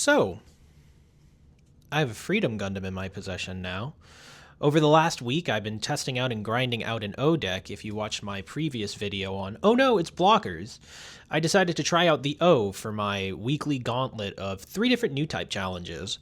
So, I have a Freedom Gundam in my possession now. Over the last week, I've been testing out and grinding out an O deck. If you watched my previous video on, oh no, it's blockers, I decided to try out the O for my weekly gauntlet of 3 different new type challenges.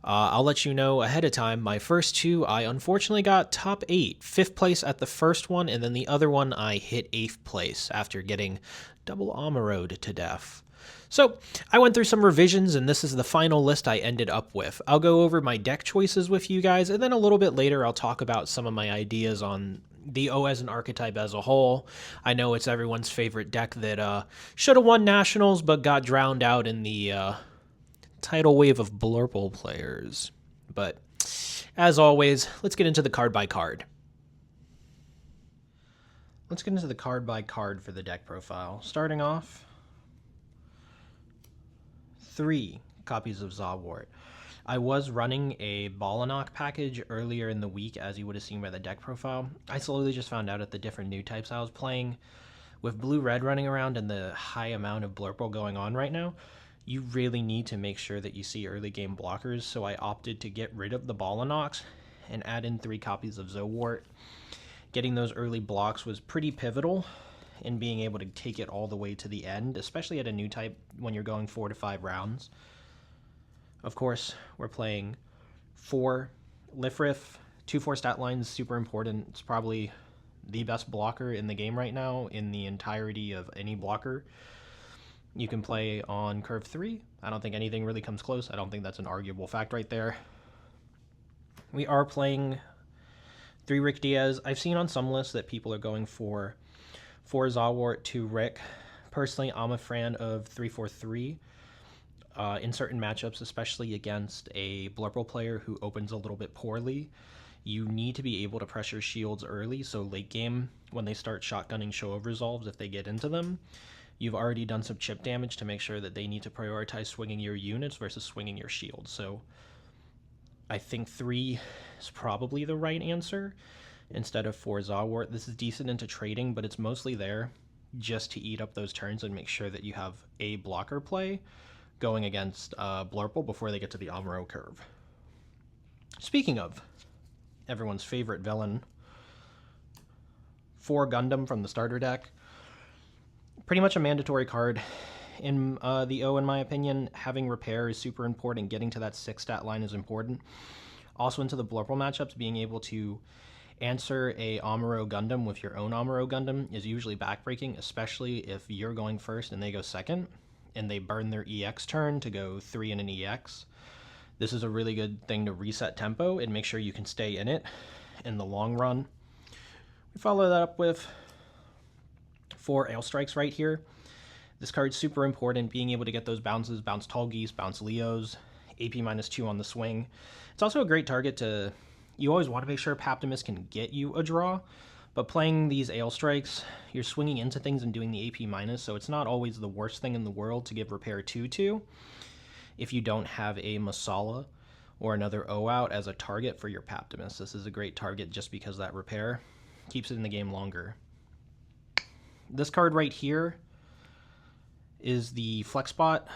I'll let you know ahead of time, my first 2, I unfortunately got top 8, 5th place at the first one, and then the other one I hit 8th place after getting double Amaro'd to death. So, I went through some revisions, and this is the final list I ended up with. I'll go over my deck choices with you guys, and then a little bit later I'll talk about some of my ideas on the O as an archetype as a whole. I know it's everyone's favorite deck that should have won Nationals, but got drowned out in the tidal wave of Blurple players. But, as always, let's get into the card by card. Let's get into the card by card for the deck profile. Starting off, 3 copies of Zawart. I was running a Balanock package earlier in the week, as you would have seen by the deck profile. I slowly just found out at the different new types I was playing. With blue-red running around and the high amount of Blurple going on right now, you really need to make sure that you see early game blockers, so I opted to get rid of the Balanocks and add in 3 copies of Zawart. Getting those early blocks was pretty pivotal in being able to take it all the way to the end, especially at a new type when you're going 4 to 5 rounds. Of course, we're playing 4 Lifrif, 2-4 stat lines, super important. It's probably the best blocker in the game right now in the entirety of any blocker. You can play on curve 3. I don't think anything really comes close. I don't think that's an arguable fact right there. We are playing 3 Rick Diaz. I've seen on some lists that people are going for 4 Zawart, 2 Rick. Personally, I'm a fan of 3-4-3 in certain matchups, especially against a Blurple player who opens a little bit poorly. You need to be able to pressure shields early, so late game, when they start shotgunning show of resolves, if they get into them, you've already done some chip damage to make sure that they need to prioritize swinging your units versus swinging your shield. So I think 3 is probably the right answer instead of 4 Zawart. This is decent into trading, but it's mostly there just to eat up those turns and make sure that you have a blocker play going against Blurple before they get to the Amuro curve. Speaking of everyone's favorite villain, 4 Gundam from the starter deck. Pretty much a mandatory card in the O, in my opinion. Having repair is super important. Getting to that 6 stat line is important. Also into the Blurple matchups, being able to answer a Amuro Gundam with your own Amuro Gundam is usually backbreaking, especially if you're going first and they go second, and they burn their EX turn to go 3 in an EX. This is a really good thing to reset tempo and make sure you can stay in it in the long run. We follow that up with 4 Ale Strikes right here. This card's super important, being able to get those bounces, bounce Tall Geese, bounce Leos, AP -2 on the swing. It's also a great target to... You always want to make sure Paptimus can get you a draw, but playing these Ale Strikes, you're swinging into things and doing the AP-, so it's not always the worst thing in the world to give repair 2 to if you don't have a Masala or another O out as a target for your Paptimus. This is a great target just because that repair keeps it in the game longer. This card right here is the Flex Bot.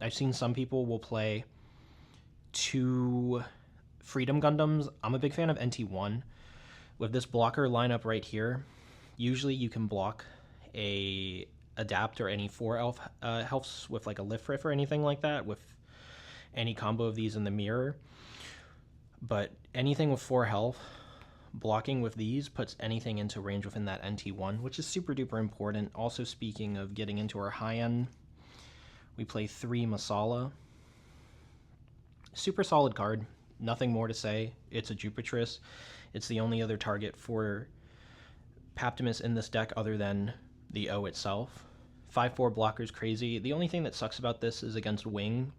I've seen some people will play 2 Freedom Gundams. I'm a big fan of NT1. With this blocker lineup right here, usually you can block a Adapt or any 4 elf helps with like a Lifrif or anything like that with any combo of these in the mirror. But anything with 4 health, blocking with these puts anything into range within that NT1, which is super duper important. Also, speaking of getting into our high end, we play 3 Masala. Super solid card. Nothing more to say. It's a Jupitris. It's the only other target for Paptimus in this deck other than the O itself. 5-4 blocker's crazy. The only thing that sucks about this is against Wing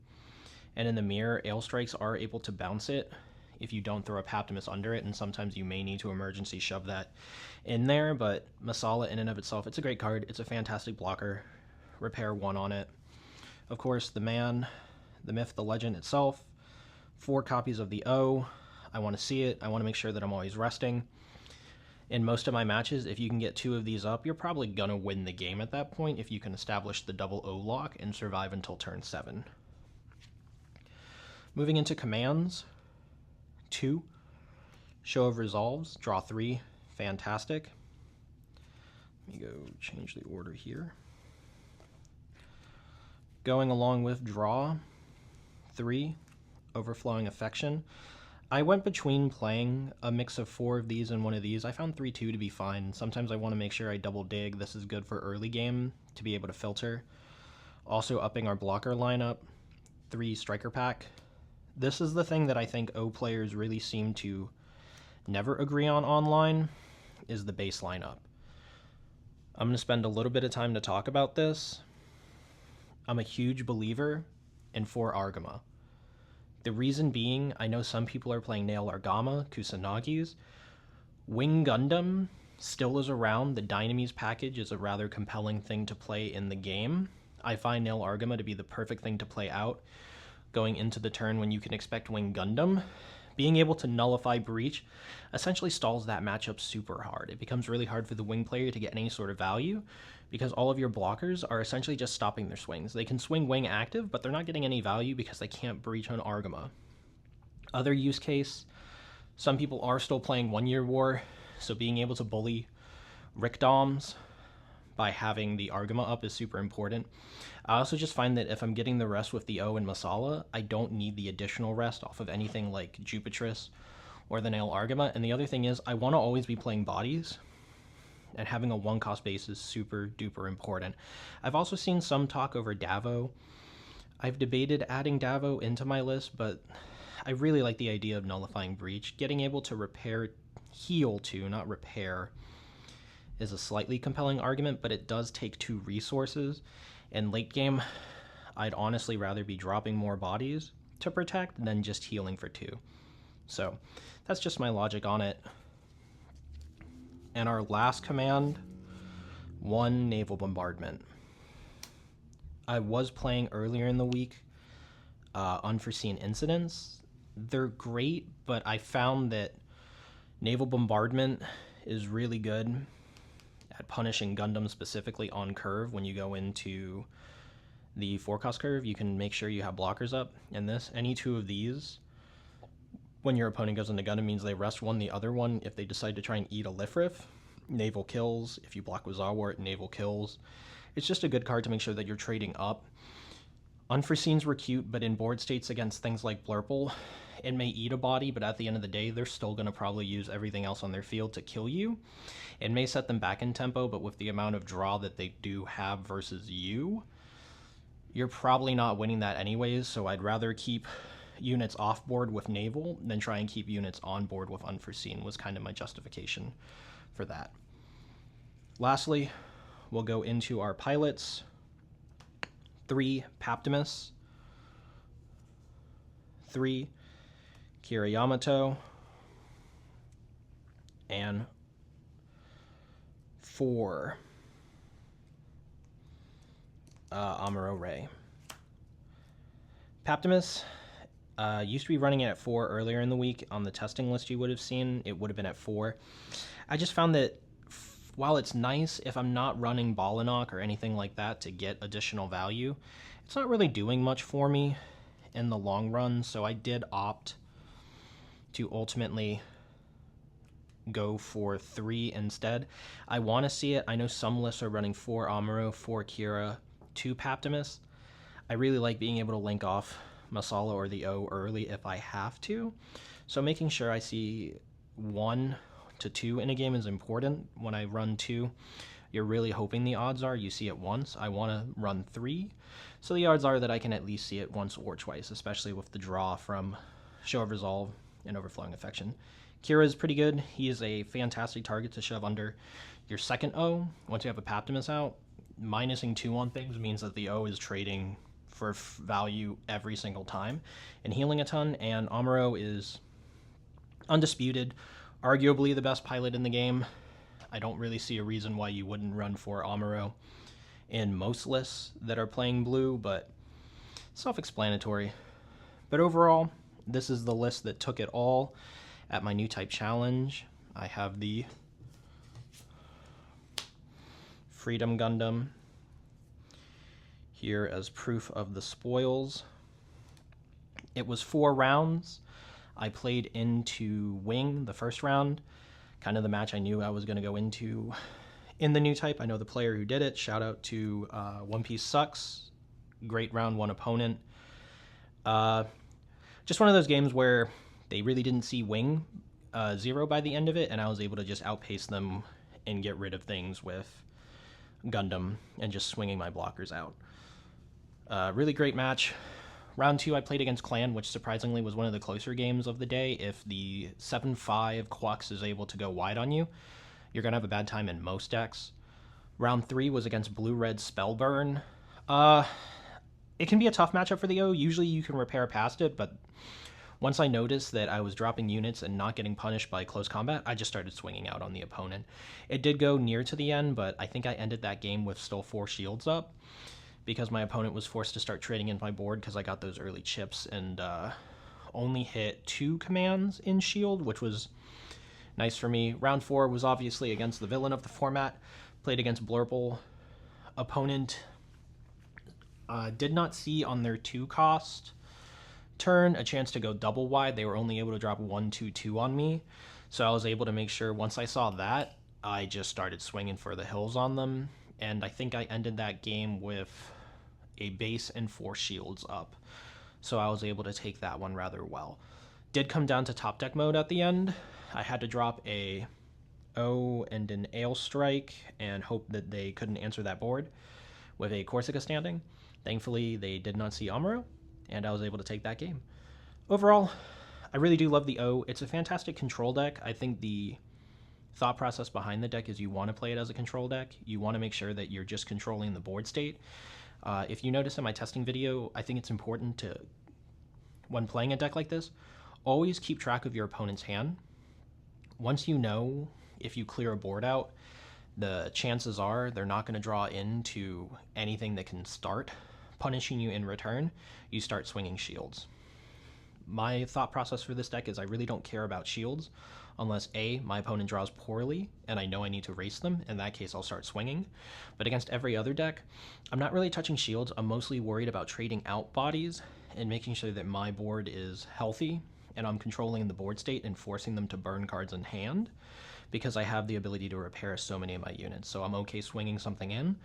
and in the mirror, Ale Strikes are able to bounce it if you don't throw a Paptimus under it, and sometimes you may need to emergency shove that in there, but Masala in and of itself, it's a great card. It's a fantastic blocker. Repair 1 on it. Of course, the man, the myth, the legend itself. 4 copies of the O. I want to see it. I want to make sure that I'm always resting. In most of my matches, if you can get 2 of these up, you're probably going to win the game at that point if you can establish the double O lock and survive until turn 7. Moving into commands, 2. Show of Resolves, draw 3, fantastic. Let me go change the order here. Going along with draw, 3, Overflowing Affection. I went between playing a mix of 4 of these and one of these. I found 3-2 to be fine. Sometimes I want to make sure I double dig. This is good for early game to be able to filter. Also upping our blocker lineup, 3 Striker Pack. This is the thing that I think O players really seem to never agree on online, is the base lineup. I'm going to spend a little bit of time to talk about this. I'm a huge believer in 4 Argama. The reason being, I know some people are playing Nail Argama, Kusanagi's. Wing Gundam still is around. The Dynames package is a rather compelling thing to play in the game. I find Nail Argama to be the perfect thing to play out going into the turn when you can expect Wing Gundam. Being able to nullify Breach essentially stalls that matchup super hard. It becomes really hard for the Wing player to get any sort of value because all of your blockers are essentially just stopping their swings. They can swing Wing active, but they're not getting any value because they can't breach on Argama. Other use case, some people are still playing 1 Year War, so being able to bully Rickdoms by having the Argama up is super important. I also just find that if I'm getting the rest with the O and Masala, I don't need the additional rest off of anything like Jupitris or the Nail Argama. And the other thing is, I want to always be playing bodies, and having a 1-cost base is super duper important. I've also seen some talk over Davo. I've debated adding Davo into my list, but I really like the idea of nullifying Breach. Getting able to heal to, not repair, is a slightly compelling argument, but it does take 2 resources. In late game, I'd honestly rather be dropping more bodies to protect than just healing for 2. So that's just my logic on it. And our last command, 1 Naval Bombardment. I was playing earlier in the week Unforeseen Incidents. They're great, but I found that Naval Bombardment is really good at punishing Gundam specifically on curve. When you go into the 4-cost curve, you can make sure you have blockers up. And any 2 of these, when your opponent goes into Gundam, means they rest one the other one. If they decide to try and eat a Lifrif, naval kills. If you block with Zawart, naval kills. It's just a good card to make sure that you're trading up. Unforeseens were cute, but in board states against things like Blurple, it may eat a body, but at the end of the day, they're still going to probably use everything else on their field to kill you. It may set them back in tempo, but with the amount of draw that they do have versus you, you're probably not winning that anyways, so I'd rather keep units off board with naval than try and keep units on board with unforeseen, was kind of my justification for that. Lastly, we'll go into our pilots. 3 Paptimus, 3 Kira Yamato, and 4 Amuro Ray. Paptimus used to be running it at 4 earlier in the week. On the testing list you would have seen, it would have been at 4. I just found that while it's nice, if I'm not running Balanock or anything like that to get additional value, it's not really doing much for me in the long run, so I did opt to ultimately go for 3 instead. I want to see it. I know some lists are running 4 Amuro, 4 Kira, 2 Paptimus. I really like being able to link off Masala or the O early if I have to, so making sure I see 1 to 2 in a game is important. When I run 2, you're really hoping the odds are you see it once. I want to run 3, so the odds are that I can at least see it once or twice, especially with the draw from Show of Resolve and Overflowing Affection. Kira is pretty good. He is a fantastic target to shove under your second O. Once you have a Paptimus out, minusing 2 on things means that the O is trading for value every single time and healing a ton, and Amuro is undisputed, arguably the best pilot in the game. I don't really see a reason why you wouldn't run for Amuro in most lists that are playing blue, but self-explanatory. But overall, this is the list that took it all at my new type challenge. I have the Freedom Gundam here as proof of the spoils. It was 4 rounds. I played into Wing the first round, kind of the match I knew I was going to go into in the new type. I know the player who did it. Shout out to One Piece Sucks. Great round 1 opponent. Just one of those games where they really didn't see Wing 0 by the end of it, and I was able to just outpace them and get rid of things with Gundam and just swinging my blockers out. Really great match. Round 2, I played against Clan, which surprisingly was one of the closer games of the day. If the 7-5 Quux is able to go wide on you, you're going to have a bad time in most decks. Round 3 was against Blue-Red Spellburn. It can be a tough matchup for the O. Usually you can repair past it, but once I noticed that I was dropping units and not getting punished by close combat, I just started swinging out on the opponent. It did go near to the end, but I think I ended that game with still 4 shields up because my opponent was forced to start trading in my board because I got those early chips and only hit 2 commands in shield, which was nice for me. Round 4 was obviously against the villain of the format. Played against Blurple. Opponent did not see on their 2-cost turn a chance to go double wide. They were only able to drop 1-2-2 on me, so I was able to make sure once I saw that, I just started swinging for the hills on them, and I think I ended that game with a base and 4 shields up, so I was able to take that one rather well. Did come down to top deck mode at the end. I had to drop a O and an Ale Strike and hope that they couldn't answer that board with a Corsica standing. Thankfully, they did not see Amuro, and I was able to take that game. Overall, I really do love the O. It's a fantastic control deck. I think the thought process behind the deck is you want to play it as a control deck. You want to make sure that you're just controlling the board state. If you notice in my testing video, I think it's important to, when playing a deck like this, always keep track of your opponent's hand. Once you know if you clear a board out, the chances are they're not going to draw into anything that can start punishing you in return. You start swinging shields. My thought process for this deck is I really don't care about shields unless A, my opponent draws poorly and I know I need to race them. In that case, I'll start swinging. But against every other deck, I'm not really touching shields. I'm mostly worried about trading out bodies and making sure that my board is healthy and I'm controlling the board state and forcing them to burn cards in hand because I have the ability to repair so many of my units. So I'm okay swinging something in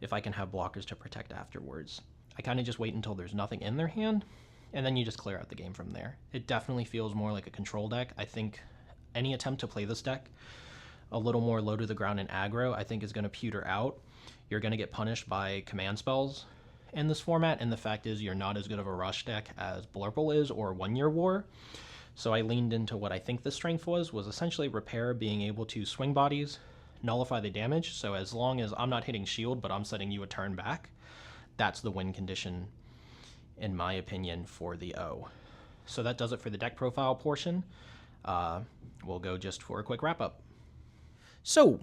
if I can have blockers to protect afterwards. I kind of just wait until there's nothing in their hand, and then you just clear out the game from there. It definitely feels more like a control deck. I think any attempt to play this deck a little more low to the ground and aggro, I think is going to pewter out. You're going to get punished by command spells in this format, and the fact is you're not as good of a rush deck as Blurple is or One Year War. So I leaned into what I think the strength was essentially repair, being able to swing bodies, nullify the damage. So as long as I'm not hitting shield, but I'm setting you a turn back, that's the win condition, in my opinion, for the O. So that does it for the deck profile portion. We'll go just for a quick wrap-up. So,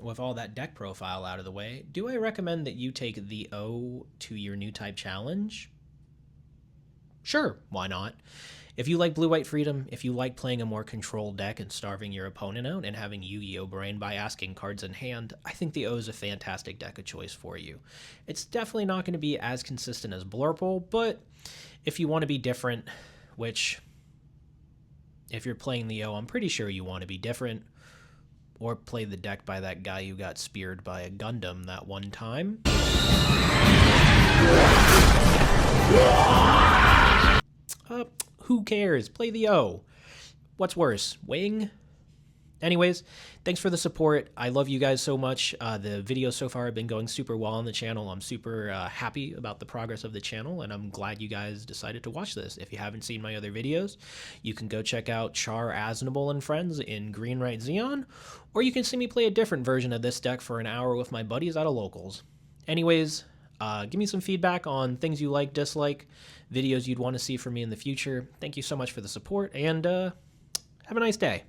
with all that deck profile out of the way, do I recommend that you take the O to your new type challenge? Sure, why not? If you like Blue-White Freedom, if you like playing a more controlled deck and starving your opponent out and having Yu-Gi-Oh! Brain by asking cards in hand, I think the O is a fantastic deck of choice for you. It's definitely not going to be as consistent as Blurple, but if you want to be different, which, if you're playing the O, I'm pretty sure you want to be different, or play the deck by that guy who got speared by a Gundam that one time. Who cares? Play the O. What's worse, Wing? Anyways, thanks for the support. I love you guys so much. The videos so far have been going super well on the channel. I'm super happy about the progress of the channel, and I'm glad you guys decided to watch this. If you haven't seen my other videos, you can go check out Char Aznable and Friends in Green Right Xeon, or you can see me play a different version of this deck for an hour with my buddies out of locals. Anyways, give me some feedback on things you like, dislike, videos you'd want to see from me in the future. Thank you so much for the support, and have a nice day.